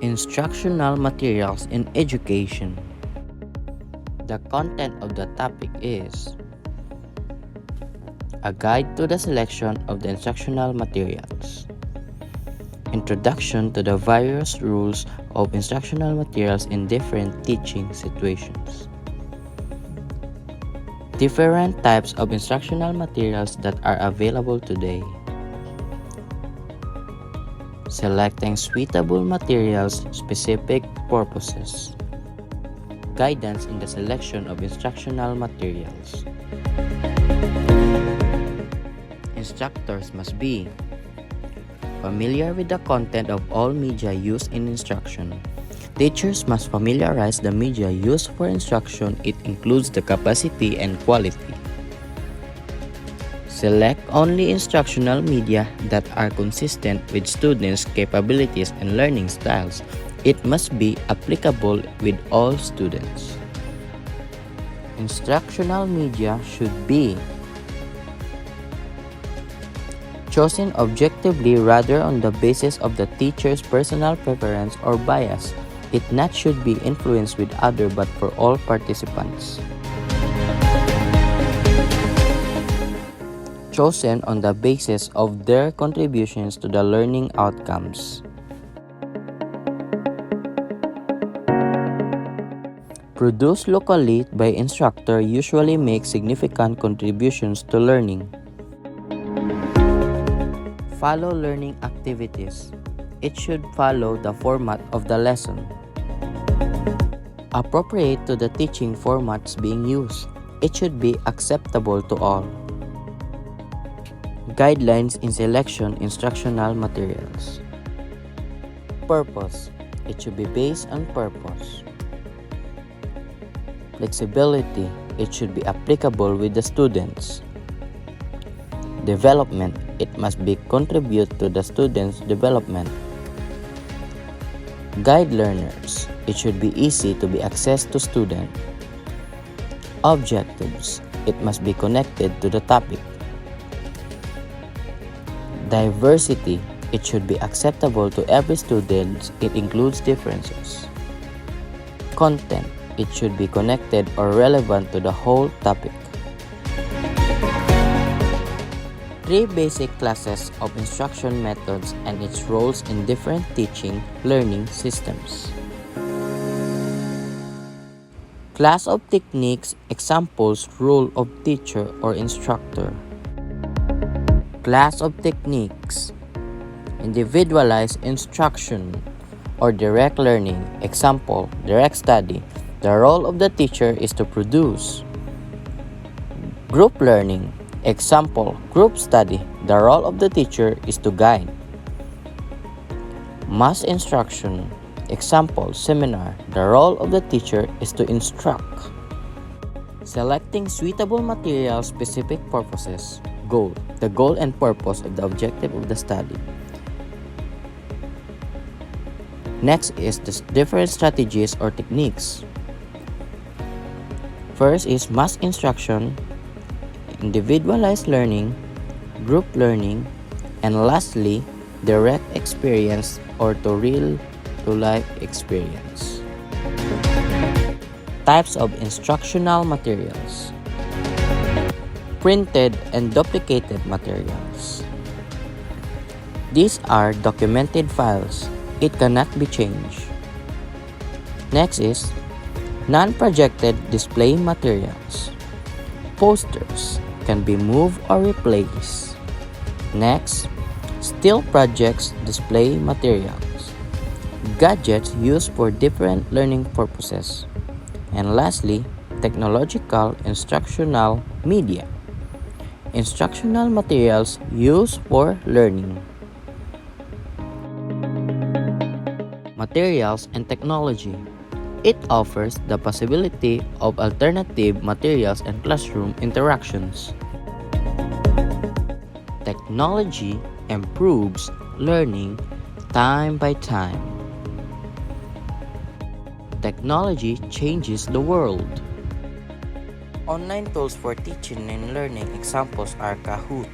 Instructional materials in education. The content of the topic is a guide to the selection of the instructional materials, introduction to the various rules of instructional materials in different teaching situations, different types of instructional materials that are available today, selecting suitable materials, specific purposes, guidance in the selection of instructional materials. Instructors must be familiar with the content of all media used in instruction. Teachers must familiarize the media used for instruction. It includes the capacity and quality. Select only instructional media that are consistent with students' capabilities and learning styles. It must be applicable with all students. Instructional media should be chosen objectively rather on the basis of the teacher's personal preference or bias. It not should be influenced with other but for all participants. Chosen on the basis of their contributions to the learning outcomes. Produced locally by instructor usually makes significant contributions to learning. Follow learning activities. It should follow the format of the lesson. Appropriate to the teaching formats being used. It should be acceptable to all. Guidelines in selection instructional materials. Purpose. It should be based on purpose. Flexibility. It should be applicable with the students. Development. It must be contribute to the students' development. Guide learners. It should be easy to be accessed to students. Objectives. It must be connected to the topic. Diversity. It should be acceptable to every student. It includes differences. Content. It should be connected or relevant to the whole topic. 3 basic classes of instruction methods and its roles in different teaching learning systems. Class of techniques, examples, role of teacher or instructor. Class of techniques: individualized instruction or direct learning, example, direct study. The role of the teacher is to produce. Group learning, example, group study. The role of the teacher is to guide. Mass instruction, example, seminar. The role of the teacher is to instruct. Selecting suitable materials, specific purposes. Goal. The goal and purpose of the objective of the study. Next is the different strategies or techniques. First is mass instruction, individualized learning, group learning, and lastly, direct experience or to real-to-life experience. Types of instructional materials: printed and duplicated materials. These are documented files. It cannot be changed. Next is non-projected display materials. Posters can be moved or replaced. Next, still projects display materials. Gadgets used for different learning purposes. And lastly, technological instructional media. Instructional materials used for learning. Materials and technology. It offers the possibility of alternative materials and classroom interactions. Technology improves learning time by time. Technology changes the world. Online tools for teaching and learning examples are Kahoot,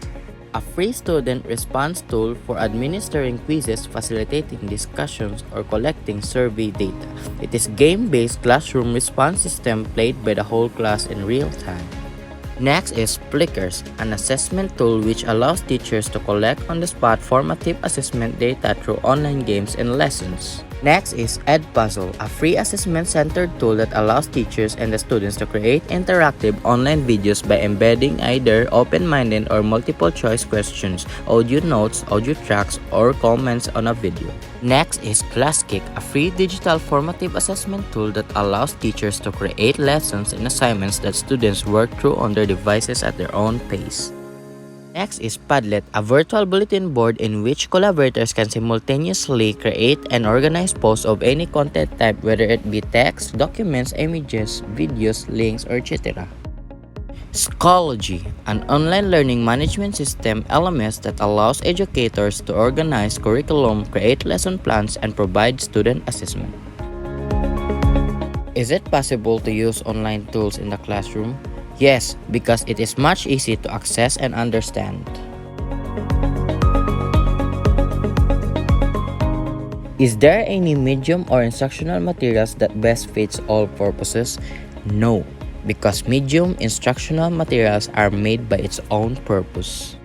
a free student response tool for administering quizzes, facilitating discussions, or collecting survey data. It is a game-based classroom response system played by the whole class in real time. Next is Plickers, an assessment tool which allows teachers to collect on-the-spot formative assessment data through online games and lessons. Next is Edpuzzle, a free assessment-centered tool that allows teachers and the students to create interactive online videos by embedding either open-minded or multiple-choice questions, audio notes, audio tracks, or comments on a video. Next is ClassKick, a free digital formative assessment tool that allows teachers to create lessons and assignments that students work through on their devices at their own pace. Next is Padlet, a virtual bulletin board in which collaborators can simultaneously create and organize posts of any content type, whether it be text, documents, images, videos, links, or etc. Schoology, an online learning management system (LMS) that allows educators to organize curriculum, create lesson plans, and provide student assessment. Is it possible to use online tools in the classroom? Yes, because it is much easier to access and understand. Is there any medium or instructional materials that best fits all purposes? No, because medium instructional materials are made by its own purpose.